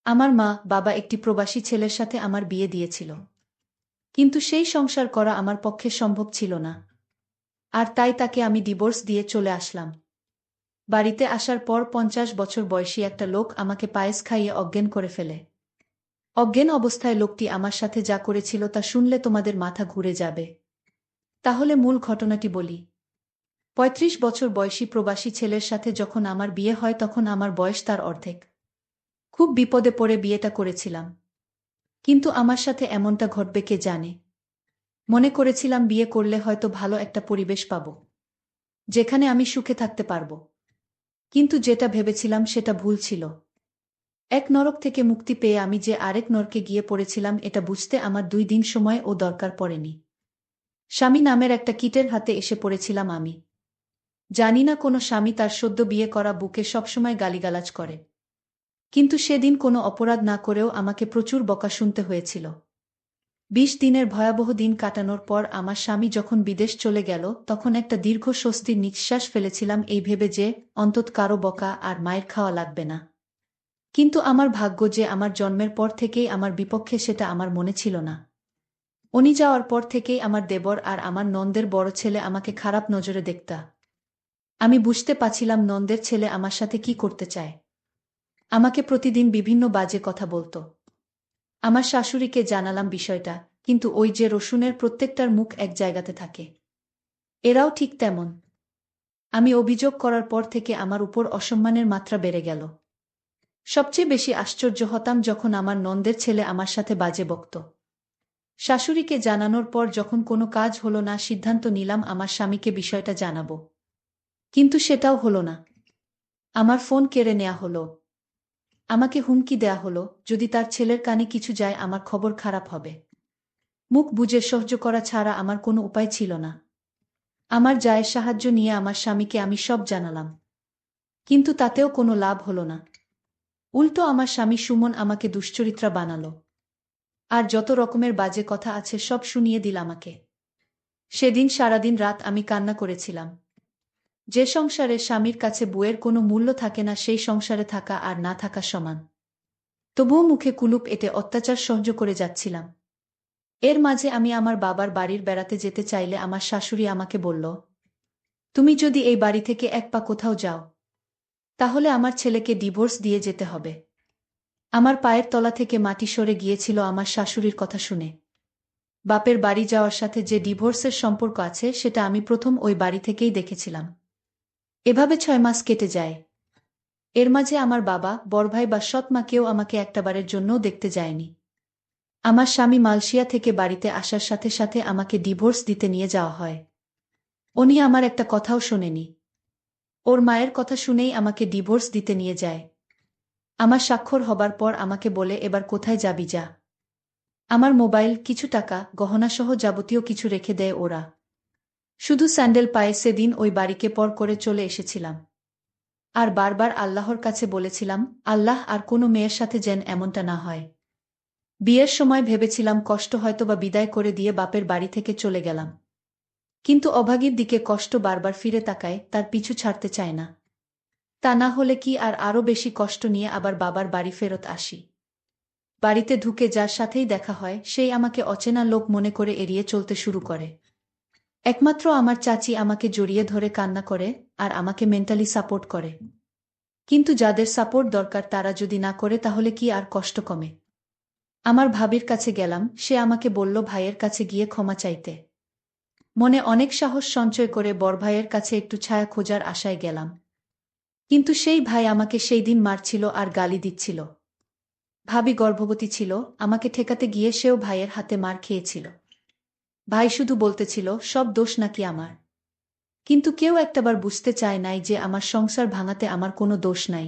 আমার মা বাবা একটি প্রবাসী ছেলের সাথে আমার বিয়ে দিয়েছিল, কিন্তু সেই সংসার করা আমার পক্ষে সম্ভব ছিল না। আর তাই তাকে আমি ডিভোর্স দিয়ে চলে আসলাম। বাড়িতে আসার পর 50 বছর বয়সী একটা লোক আমাকে পায়েস খাইয়ে অজ্ঞান করে ফেলে। অজ্ঞান অবস্থায় লোকটি আমার সাথে যা করেছিল তা শুনলে তোমাদের মাথা ঘুরে যাবে। তাহলে মূল ঘটনাটি বলি। 35 বছর বয়সী প্রবাসী ছেলের সাথে যখন আমার বিয়ে হয় তখন আমার বয়স তার অর্ধেক। খুব বিপদে পড়ে বিয়েটা করেছিলাম, কিন্তু আমার সাথে এমনটা ঘটবে কে জানে। মনে করেছিলাম বিয়ে করলে হয়তো ভালো একটা পরিবেশ পাব, যেখানে আমি সুখে থাকতে পারব। কিন্তু যেটা ভেবেছিলাম সেটা ভুল ছিল। এক নরক থেকে মুক্তি পেয়ে আমি যে আরেক নরকে গিয়ে পড়েছিলাম এটা বুঝতে আমার 2 দিন সময় ও দরকার পড়েনি। স্বামী নামের একটা কীটের হাতে এসে পড়েছিলাম আমি। জানি না কোনো স্বামী তার সদ্য বিয়ে করা বুকে সবসময় গালিগালাজ করে, কিন্তু সেদিন কোনো অপরাধ না করেও আমাকে প্রচুর বকা শুনতে হয়েছিল। 20 দিনের ভয়াবহ দিন কাটানোর পর আমার স্বামী যখন বিদেশ চলে গেল তখন একটা দীর্ঘ স্বস্তির নিঃশ্বাস ফেলেছিলাম এই ভেবে যে অন্তত কারো বকা আর মায়ের খাওয়া লাগবে না। কিন্তু আমার ভাগ্য যে আমার জন্মের পর থেকেই আমার বিপক্ষে সেটা আমার মনে ছিল না। উনি যাওয়ার পর থেকেই আমার দেবর আর আমার নন্দের বড় ছেলে আমাকে খারাপ নজরে দেখতা। আমি বুঝতে পারছিলাম নন্দের ছেলে আমার সাথে কি করতে চায়। আমাকে প্রতিদিন বিভিন্ন বাজে কথা বলতো। আমার শাশুড়িকে জানালাম বিষয়টা, কিন্তু ওই যে রসুনের প্রত্যেকটার মুখ এক জায়গাতে থাকে, এরাও ঠিক তেমন। আমি অভিযোগ করার পর থেকে আমার উপর অসম্মানের মাত্রা বেড়ে গেল। সবচেয়ে বেশি আশ্চর্য হতাম যখন আমার নন্দের ছেলে আমার সাথে বাজে বকত। শাশুড়িকে জানানোর পর যখন কোনো কাজ হলো না সিদ্ধান্ত নিলাম আমার স্বামীকে বিষয়টা জানাবো। কিন্তু সেটাও হলো না। আমার ফোন কেড়ে নেওয়া হলো। আমাকে হুমকি দেয়া হলো, যদি তার ছেলের কানে কিছু যায় আমার খবর খারাপ হবে। মুখ বুজে সহ্য করা ছাড়া আমার কোনো উপায় ছিল না। আমার জায়ের সাহায্য নিয়ে আমার স্বামীকে আমি সব জানালাম, কিন্তু তাতেও কোনো লাভ হলো না। উল্টো আমার স্বামী সুমন আমাকে দুশ্চরিত্রা বানালো, আর যত রকমের বাজে কথা আছে সব শুনিয়ে দিল আমাকে। সেদিন সারাদিন রাত আমি কান্না করেছিলাম। যে সংসারে স্বামীর কাছে বউয়ের কোনো মূল্য থাকে না সেই সংসারে থাকা আর না থাকা সমান। তবুও মুখে কুলুপ এঁটে অত্যাচার সহ্য করে যাচ্ছিলাম। এর মাঝে আমি আমার বাবার বাড়ির বেড়াতে যেতে চাইলে আমার শাশুড়ি আমাকে বলল, তুমি যদি এই বাড়ি থেকে এক পা কোথাও যাও তাহলে আমার ছেলেকে ডিভোর্স দিয়ে যেতে হবে। আমার পায়ের তলা থেকে মাটি সরে গিয়েছিল আমার শাশুড়ির কথা শুনে। বাপের বাড়ি যাওয়ার সাথে যে ডিভোর্সের সম্পর্ক আছে সেটা আমি প্রথম ওই বাড়ি থেকেই দেখেছিলাম। এভাবে 6 মাস কেটে যায়। এর মাঝে আমার বাবা, বড়ভাই বা সৎ মা কেউ আমাকে একটাবারের জন্যও দেখতে যায়নি। আমার স্বামী মালয়েশিয়া থেকে বাড়িতে আসার সাথে সাথে আমাকে ডিভোর্স দিতে নিয়ে যাওয়া হয়। উনি আমার একটা কথাও শোনেনি। ওর মায়ের কথা শুনেই আমাকে ডিভোর্স দিতে নিয়ে যায়। আমার স্বাক্ষর হবার পর আমাকে বলে, এবার কোথায় যাবি যা। আমার মোবাইল, কিছু টাকা, গহনাসহ যাবতীয় কিছু রেখে দেয় ওরা। শুধু স্যান্ডেল পায়ে সেদিন ওই বাড়িকে পর করে চলে এসেছিলাম। আর বারবার আল্লাহর কাছে বলেছিলাম, আল্লাহ আর কোনো মেয়ের সাথে যেন এমনটা না হয়। বিয়ের সময় ভেবেছিলাম কষ্ট হয়তোবা বিদায় করে দিয়ে বাপের বাড়ি থেকে চলে গেলাম, কিন্তু অভাগীর দিকে কষ্ট বারবার ফিরে তাকায়, তার পিছু ছাড়তে চায় না। তা না হলে কি আর আরও বেশি কষ্ট নিয়ে আবার বাবার বাড়ি ফেরত আসি। বাড়িতে ঢুকে যার সাথেই দেখা হয় সেই আমাকে অচেনা লোক মনে করে এড়িয়ে চলতে শুরু করে। একমাত্র আমার চাচি আমাকে জড়িয়ে ধরে কান্না করে আর আমাকে মেন্টালি সাপোর্ট করে। কিন্তু যাদের সাপোর্ট দরকার তারা যদি না করে তাহলে কি আর কষ্ট কমে? আমার ভাবির কাছে গেলাম, সে আমাকে বলল ভাইয়ের কাছে গিয়ে ক্ষমা চাইতে। মনে অনেক সাহস সঞ্চয় করে বড় ভাইয়ের কাছে একটু ছায়া খোঁজার আশায় গেলাম। কিন্তু সেই ভাই আমাকে সেই দিন মারছিল আর গালি দিচ্ছিল। ভাবি গর্ভবতী ছিল, আমাকে ঠেকাতে গিয়ে সেও ভাইয়ের হাতে মার খেয়েছিল। ভাই শুধু বলতেছিল সব দোষ নাকি আমার। কিন্তু কেউ একটাবার বুঝতে চায় নাই যে আমার সংসার ভাঙাতে আমার কোনো দোষ নাই।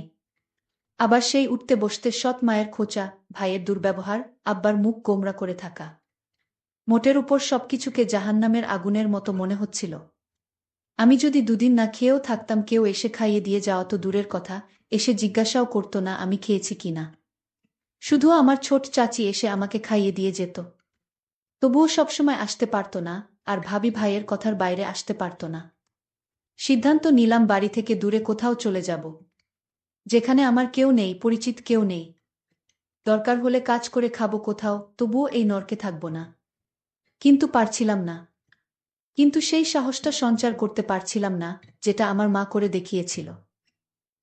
আবার সেই উঠতে বসতে সৎ মায়ের খোঁচা, ভাইয়ের দুর্ব্যবহার, আব্বার মুখ গোমরা করে থাকা। মোটের উপর সবকিছুকে জাহান্নামের আগুনের মতো মনে হচ্ছিল। আমি যদি 2 দিন না খেয়েও থাকতাম কেউ এসে খাইয়ে দিয়ে যাওয়া তো দূরের কথা, এসে জিজ্ঞাসাও করত না আমি খেয়েছি কিনা। শুধু আমার ছোট চাচি এসে আমাকে খাইয়ে দিয়ে যেত। তবুও সবসময় আসতে পারত না, আর ভাবি ভাইয়ের কথার বাইরে আসতে পারত না। সিদ্ধান্ত নিলাম বাড়ি থেকে দূরে কোথাও চলে যাব, যেখানে আমার কেউ নেই, পরিচিত কেউ নেই। দরকার হলে কাজ করে খাবো কোথাও, তবুও এই নরকে থাকব না। কিন্তু পারছিলাম না। কিন্তু সেই সাহসটা সঞ্চার করতে পারছিলাম না, যেটা আমার মা করে দেখিয়েছিল।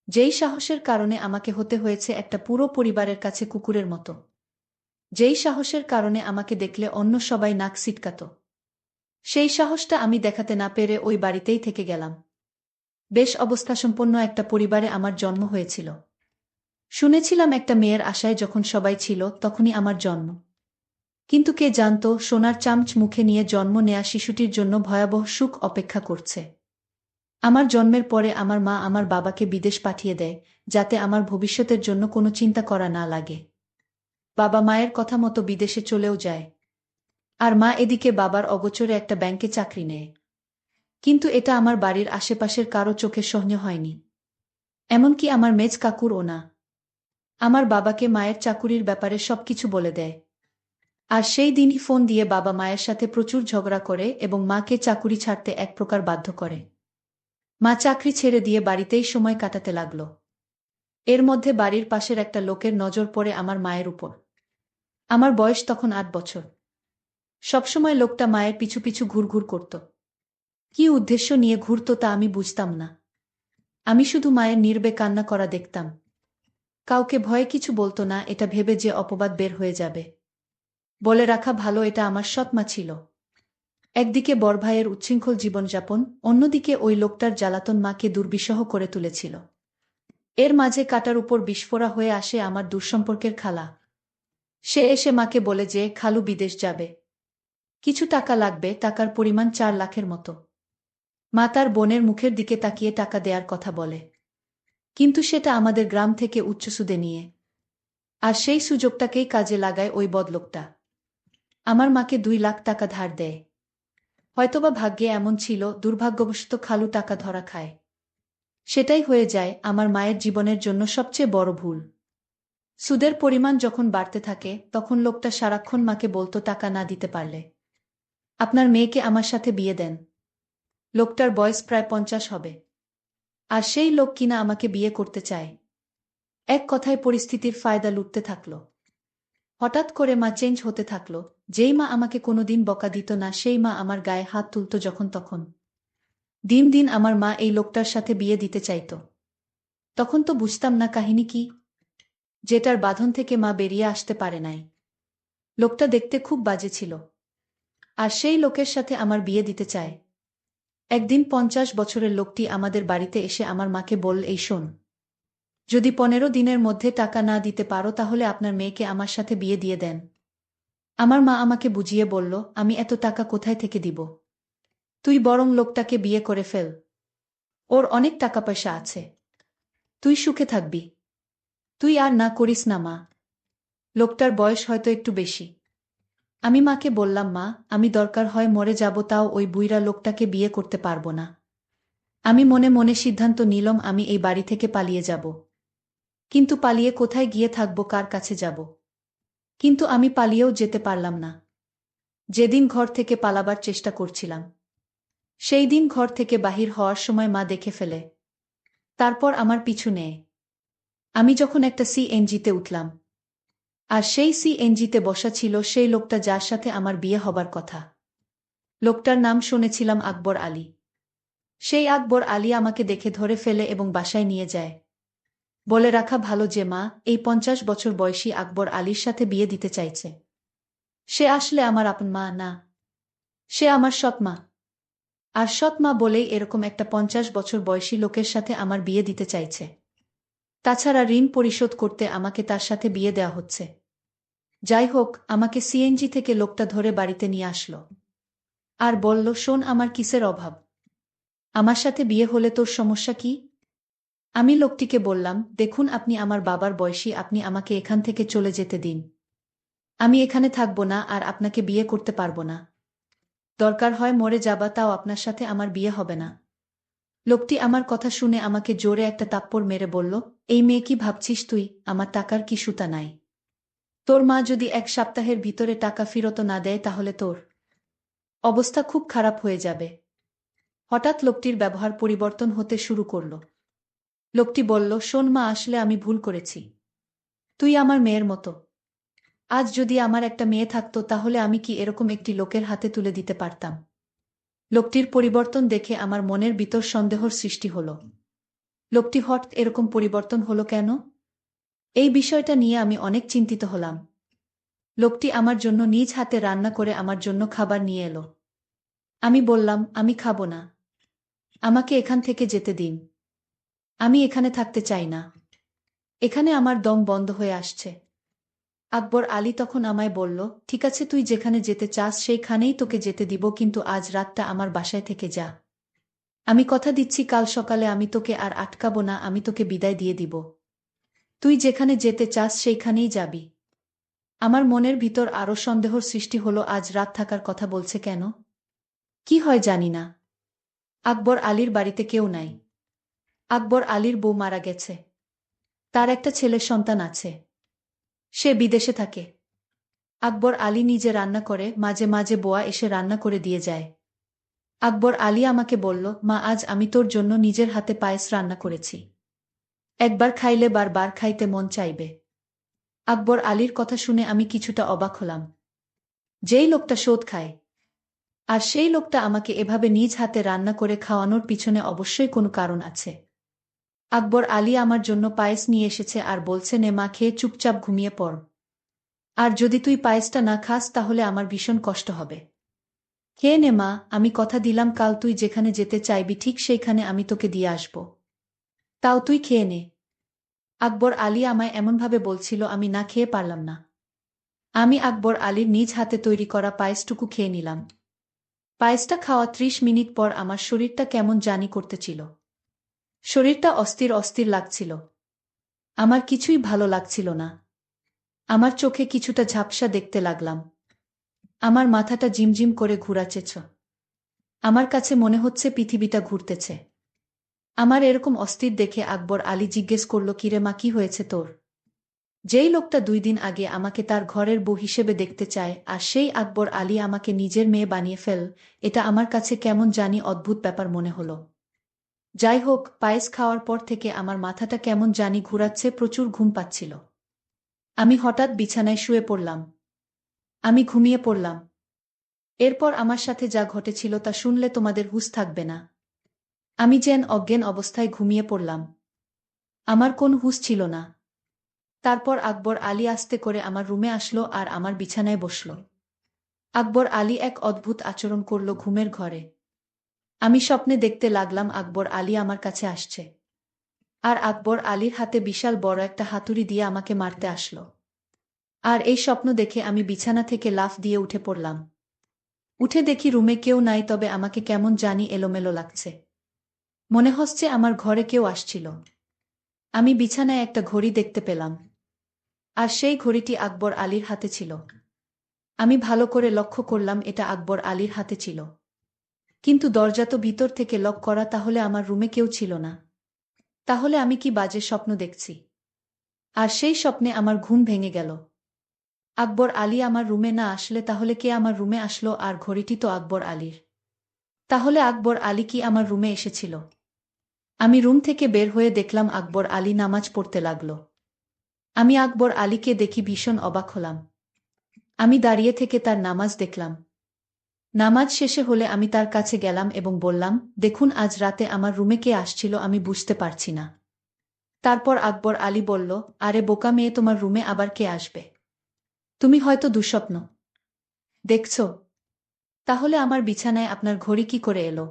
যেই সাহসের কারণে আমাকে হতে হয়েছে একটা পুরো পরিবারের কাছে কুকুরের মতো। যেই সাহসের কারণে আমাকে দেখলে অন্য সবাই নাক সিটকাত। সেই সাহসটা আমি দেখাতে না পেরে ওই বাড়িতেই থেকে গেলাম। বেশ অবস্থাসম্পন্ন একটা পরিবারে আমার জন্ম হয়েছিল। শুনেছিলাম একটা মেয়ের আশায় যখন সবাই ছিল তখনই আমার জন্ম। কিন্তু কে জানত সোনার চামচ মুখে নিয়ে জন্ম নেয়া শিশুটির জন্য ভয়াবহ সুখ অপেক্ষা করছে। আমার জন্মের পরে আমার মা আমার বাবাকে বিদেশ পাঠিয়ে দেয়, যাতে আমার ভবিষ্যতের জন্য কোনো চিন্তা করা না লাগে। বাবা মায়ের কথা মতো বিদেশে চলেও যায়। আর মা এদিকে বাবার অগোচরে একটা ব্যাংকে চাকরি নেয়। কিন্তু এটা আমার বাড়ির আশেপাশের কারো চোখে সহ্য হয়নি। এমনকি আমার মেজ কাকুরও না। আমার বাবাকে মায়ের চাকুরির ব্যাপারে সবকিছু বলে দেয়। আর সেই দিনই ফোন দিয়ে বাবা মায়ের সাথে প্রচুর ঝগড়া করে এবং মাকে চাকুরি ছাড়তে এক প্রকার বাধ্য করে। মা চাকরি ছেড়ে দিয়ে বাড়িতেই সময় কাটাতে লাগল। এর মধ্যে বাড়ির পাশের একটা লোকের নজর পড়ে আমার মায়ের উপর। আমার বয়স তখন ৮ বছর। সবসময় লোকটা মায়ের পিছু পিছু ঘুরঘুর করত। কী উদ্দেশ্য নিয়ে ঘুরত তা আমি বুঝতাম না। আমি শুধু মায়ের নীরবে কান্না করা দেখতাম। কাউকে ভয়ে কিছু বলতো না, এটা ভেবে যে অপবাদ বের হয়ে যাবে। বলে রাখা ভালো, এটা আমার সৎ মা ছিল। একদিকে বড় ভাইয়ের উচ্ছৃঙ্খল জীবনযাপন, অন্যদিকে ওই লোকটার জ্বালাতন মাকে দুর্বিষহ করে তুলেছিল। এর মাঝে কাটার উপর বিস্ফোরা হয়ে আসে আমার দূরসম্পর্কের খালা। সে এসে মাকে বলে যে খালু বিদেশ যাবে। কিছু টাকা লাগবে, টাকার পরিমাণ ৪ লাখের মতো। মা তার বোনের মুখের দিকে তাকিয়ে টাকা দেয়ার কথা বলে। কিন্তু সেটা আমাদের গ্রাম থেকে উচ্চ সুদে নিয়ে। আর সেই সুযোগটাকেই কাজে লাগায় ওই বদলোকটা। আমার মাকে ২ লাখ টাকা ধার দেয়। হয়তোবা ভাগ্যে এমন ছিল, দুর্ভাগ্যবশত খালু টাকা ধরা খায়। সেটাই হয়ে যায় আমার মায়ের জীবনের জন্য সবচেয়ে বড় ভুল। সুদের পরিমাণ যখন বাড়তে থাকে তখন লোকটা সারাক্ষণ মাকে বলতো টাকা না দিতে পারলে আপনার মেয়েকে আমার সাথে বিয়ে দেন। লোকটার বয়স প্রায় ৫০ হবে। আর সেই লোক কিনা আমাকে বিয়ে করতে চায়। এক কথায় পরিস্থিতির ফায়দা লুটতে থাকল। হঠাৎ করে মা চেঞ্জ হতে থাকল। যেই মা আমাকে কোনোদিন বকা দিত না, সেই মা আমার গায়ে হাত তুলত যখন তখন। দিন দিন আমার মা এই লোকটার সাথে বিয়ে দিতে চাইত। তখন তো বুঝতাম না কাহিনী কি, যেটার বাঁধন থেকে মা বেরিয়ে আসতে পারে নাই। লোকটা দেখতে খুব বাজে ছিল। আর সেই লোকের সাথে আমার বিয়ে দিতে চায়। একদিন ৫০ বছরের লোকটি আমাদের বাড়িতে এসে আমার মাকে বলল, এই শোন, যদি ১৫ দিনের মধ্যে টাকা না দিতে পারো তাহলে আপনার মেয়েকে আমার সাথে বিয়ে দিয়ে দেন। আমার মা আমাকে বুঝিয়ে বলল, আমি এত টাকা কোথায় থেকে দিব? তুই বরং লোকটাকে বিয়ে করে ফেল। ওর অনেক টাকা পয়সা আছে। তুই সুখে থাকবি। তুই আর না করিস না মা। লোকটার বয়স হয়তো একটু বেশি। আমি মাকে বললাম, মা, আমি দরকার হয় মরে যাব, তাও ওই বুইড়া লোকটাকে বিয়ে করতে পারব না। আমি মনে মনে সিদ্ধান্ত নিলাম আমি এই বাড়ি থেকে পালিয়ে যাব। কিন্তু পালিয়ে কোথায় গিয়ে থাকব, কার কাছে যাব? কিন্তু আমি পালিয়েও যেতে পারলাম না। যেদিন ঘর থেকে পালাবার চেষ্টা করছিলাম, সেই দিন ঘর থেকে বাহির হওয়ার সময় মা দেখে ফেলে। তারপর আমার পিছু নেয়। আমি যখন একটা সিএনজিতে উঠলাম, আর সেই সিএনজিতে বসা ছিল সেই লোকটা যার সাথে আমার বিয়ে হবার কথা। লোকটার নাম শুনেছিলাম আকবর আলী। সেই আকবর আলী আমাকে দেখে ধরে ফেলে এবং বাসায় নিয়ে যায়। বলে রাখা ভালো যে মা এই ৫০ বছর বয়সী আকবর আলীর সাথে বিয়ে দিতে চাইছে। সে আসলে আমার আপন মা না, সে আমার সৎ মা। আর সৎ মা বলেই এরকম একটা ৫০ বছর বয়সী লোকের সাথে আমার বিয়ে দিতে চাইছে। তাছাড়া ঋণ পরিশোধ করতে আমাকে তার সাথে বিয়ে দেওয়া হচ্ছে। যাই হোক, আমাকে সিএনজি থেকে লোকটা ধরে বাড়িতে নিয়ে আসলো। আর বলল, শোন, আমার কিসের অভাব? আমার সাথে বিয়ে হলে তোর সমস্যা কি? আমি লোকটিকে বললাম, দেখুন, আপনি আমার বাবার বয়সী, আপনি আমাকে এখান থেকে চলে যেতে দিন। আমি এখানে থাকব না আর আপনাকে বিয়ে করতে পারব না। দরকার হয় মরে যাবা, তাও আপনার সাথে আমার বিয়ে হবে না। লোকটি আমার কথা শুনে আমাকে জোরে একটা থাপ্পড় মেরে বলল, এই মেয়ে, কি ভাবছিস তুই? আমার টাকার কি সুতা নাই? তোর মা যদি ১ সপ্তাহের ভিতরে টাকা ফেরত না দেয় তাহলে তোর অবস্থা খুব খারাপ হয়ে যাবে। হঠাৎ লোকটির ব্যবহার পরিবর্তন হতে শুরু করল। লোকটি বলল, শোন মা, আসলে আমি ভুল করেছি। তুই আমার মেয়ের মতো। আজ যদি আমার একটা মেয়ে থাকতো তাহলে আমি কি এরকম একটি লোকের হাতে তুলে দিতে পারতাম? লোকটির পরিবর্তন দেখে আমার মনের ভিতর সন্দেহর সৃষ্টি হল। লোকটি হঠাৎ এরকম পরিবর্তন হলো কেন? এই বিষয়টা নিয়ে আমি অনেক চিন্তিত হলাম। লোকটি আমার জন্য নিজ হাতে রান্না করে আমার জন্য খাবার নিয়ে এলো। আমি বললাম, আমি খাবো না। আমাকে এখান থেকে যেতে দিন। আমি এখানে থাকতে চাই না। এখানে আমার দম বন্ধ হয়ে আসছে। আকবর আলী তখন আমায় বলল, ঠিক আছে, তুই যেখানে যেতে চাস সেইখানেই তোকে যেতে দিব, কিন্তু আজ রাতটা আমার বাসায় থেকে যা। আমি কথা দিচ্ছি কাল সকালে আমি তোকে আর আটকাবো না, আমি তোকে বিদায় দিয়ে দিব। তুই যেখানে যেতে চাস সেইখানেই যাবি। আমার মনের ভিতর আরও সন্দেহর সৃষ্টি হলো, আজ রাত থাকার কথা বলছে কেন? কি হয় জানি না। আকবর আলীর বাড়িতে কেউ নাই। আকবর আলীর বউ মারা গেছে। তার একটা ছেলে সন্তান আছে। সে বিদেশে থাকে। আকবর আলী নিজে রান্না করে, মাঝে মাঝে বোয়া এসে রান্না করে দিয়ে যায়। আকবর আলী আমাকে বলল, মা, আজ আমি তোর জন্য নিজের হাতে পায়েস রান্না করেছি। একবার খাইলে বারবার খাইতে মন চাইবে। আকবর আলীর কথা শুনে আমি কিছুটা অবাক হলাম। যেই লোকটা সুদ খায়, আর সেই লোকটা আমাকে এভাবে নিজ হাতে রান্না করে খাওয়ানোর পিছনে অবশ্যই কোনো কারণ আছে। আকবর আলী আমার জন্য পায়েস নিয়ে এসেছে আর বলছে, নে মা, খেয়ে চুপচাপ ঘুমিয়ে পড়। আর যদি তুই পায়েসটা না খাস তাহলে আমার ভীষণ কষ্ট হবে। খেয়ে নে মা, আমি কথা দিলাম কাল তুই যেখানে যেতে চাইবি ঠিক সেইখানে আমি তোকে দিয়ে আসব। তাও তুই খেয়ে নে। আকবর আলী আমায় এমনভাবে বলছিল, আমি না খেয়ে পারলাম না। আমি আকবর আলীর নিজ হাতে তৈরি করা পায়েসটুকু খেয়ে নিলাম। পায়েসটা খাওয়া ৩০ মিনিট পর আমার শরীরটা কেমন জানি করতেছিল। শরীরটা অস্থির অস্থির লাগছিল। আমার কিছুই ভালো লাগছিল না। আমার চোখে কিছুটা ঝাপসা দেখতে লাগলাম। আমার মাথাটা ঝিমঝিম করে ঘুরাচ্ছেছ। আমার কাছে মনে হচ্ছে পৃথিবীটা ঘুরতেছে। আমার এরকম অস্থির দেখে আকবর আলী জিজ্ঞেস করল, কিরে মা, কি হয়েছে তোর? যেই লোকটা ২ দিন আগে আমাকে তার ঘরের বউ হিসেবে দেখতে চায়, আর সেই আকবর আলী আমাকে নিজের মেয়ে বানিয়ে ফেল, এটা আমার কাছে কেমন জানি অদ্ভুত ব্যাপার মনে হলো। যাই হোক, পায়েস খাওয়ার পর থেকে আমার মাথাটা কেমন জানি ঘুরাচ্ছে, প্রচুর ঘুম পাচ্ছিল। আমি হঠাৎ বিছানায় শুয়ে পড়লাম। আমি ঘুমিয়ে পড়লাম। এরপর আমার সাথে যা ঘটেছিল তা শুনলে তোমাদের হুঁশ থাকবে না। আমি যেন অজ্ঞান অবস্থায় ঘুমিয়ে পড়লাম। আমার কোন হুঁশ ছিল না। তারপর আকবর আলী আস্তে করে আমার রুমে আসলো আর আমার বিছানায় বসল। আকবর আলী এক অদ্ভুত আচরণ করল ঘুমের ঘরে। আমি স্বপ্নে দেখতে লাগলাম আকবর আলী আমার কাছে আসছে। আর আকবর আলীর হাতে বিশাল বড় একটা হাতুড়ি দিয়ে আমাকে মারতে আসলো। আর এই স্বপ্ন দেখে আমি বিছানা থেকে লাফ দিয়ে উঠে পড়লাম। উঠে দেখি রুমে কেউ নাই, তবে আমাকে কেমন জানি এলোমেলো লাগছে। মনে হচ্ছে আমার ঘরে কেউ আসছিল। আমি বিছানায় একটা ঘড়ি দেখতে পেলাম। আর সেই ঘড়িটি আকবর আলীর হাতে ছিল। আমি ভালো করে লক্ষ্য করলাম এটা আকবর আলীর হাতে ছিল। কিন্তু দরজা তো ভিতর থেকে লক করা, তাহলে আমার রুমে কেউ ছিল না। তাহলে আমি কি বাজে স্বপ্ন দেখছি? আর সেই স্বপ্নে আমার ঘুম ভেঙে গেল। আকবর আলী আমার রুমে না আসলে তাহলে কে আমার রুমে আসলো? আর ঘড়িটি তো আকবর আলীর। তাহলে আকবর আলী কি আমার রুমে এসেছিল? আমি রুম থেকে বের হয়ে দেখলাম আকবর আলী নামাজ পড়তে লাগল। আমি আকবর আলীকে দেখি ভীষণ অবাক হলাম। আমি দাঁড়িয়ে থেকে তার নামাজ দেখলাম। নামাজ শেষে হলে আমি তার কাছে গেলাম এবং বললাম, দেখুন, আজ রাতে আমার রুমে কে আসছিল আমি বুঝতে পারছি না। তারপর আকবর আলী বলল, আরে বোকা মেয়ে, তোমার রুমে আবার কে আসবে? তুমি হয়তো দুঃস্বপ্ন দেখছ। তাহলে আমার বিছানায় আপনার ঘড়ি কি করে এলো?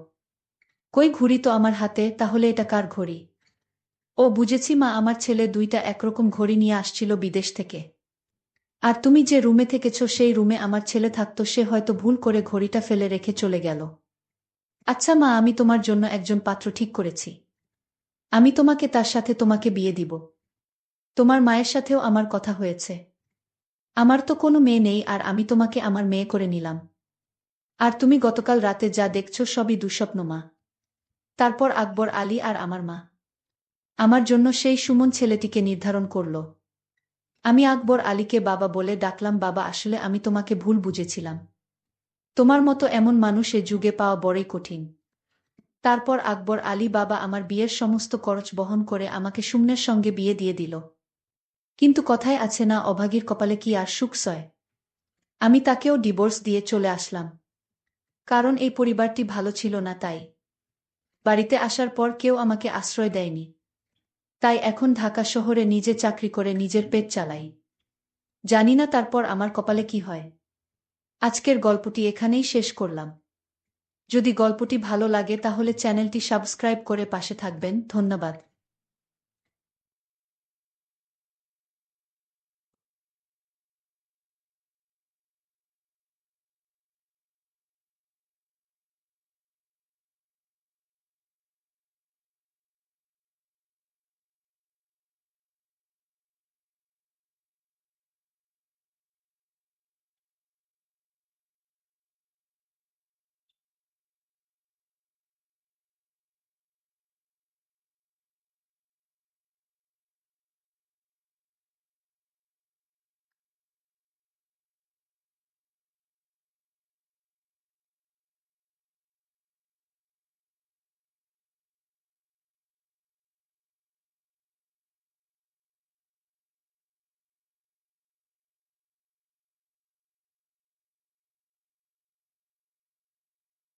কই, ঘড়ি তো আমার হাতে, তাহলে এটা কার ঘড়ি? ও বুঝেছি মা, আমার ছেলে ২টা একরকম ঘড়ি নিয়ে আসছিল বিদেশ থেকে। আর তুমি যে রুমে থেকেছ সেই রুমে আমার ছেলে থাকতো, সে হয়তো ভুল করে ঘড়িটা ফেলে রেখে চলে গেল। আচ্ছা মা, আমি তোমার জন্য একজন পাত্র ঠিক করেছি। আমি তোমাকে তার সাথে তোমাকে বিয়ে দিব। তোমার মায়ের সাথেও আমার কথা হয়েছে। আমার তো কোনো মেয়ে নেই, আর আমি তোমাকে আমার মেয়ে করে নিলাম। আর তুমি গতকাল রাতে যা দেখছো সবই দুঃস্বপ্ন মা। তারপর আকবর আলী আর আমার মা আমার জন্য সেই সুমন ছেলেটিকে নির্ধারণ করল। আমি আকবর আলীকে বাবা বলে ডাকলাম। বাবা, আসলে আমি তোমাকে ভুল বুঝেছিলাম। তোমার মতো এমন মানুষ এ যুগে পাওয়া বড়ই কঠিন। তারপর আকবর আলী বাবা আমার বিয়ের সমস্ত খরচ বহন করে আমাকে সুমনের সঙ্গে বিয়ে দিয়ে দিল। কিন্তু কথায় আছে না, অভাগীর কপালে কি আর সুখ সয়। আমি তাকেও ডিভোর্স দিয়ে চলে আসলাম। কারণ এই পরিবারটি ভালো ছিল না তাই। বাড়িতে আসার পর কেউ আমাকে আশ্রয় দেয়নি। তাই এখন ঢাকা শহরে নিজে চাকরি করে নিজের পেট চালাই। জানি না তারপর আমার কপালে কি হয়। আজকের গল্পটি এখানেই শেষ করলাম। যদি গল্পটি ভালো লাগে তাহলে চ্যানেলটি সাবস্ক্রাইব করে পাশে থাকবেন। ধন্যবাদ।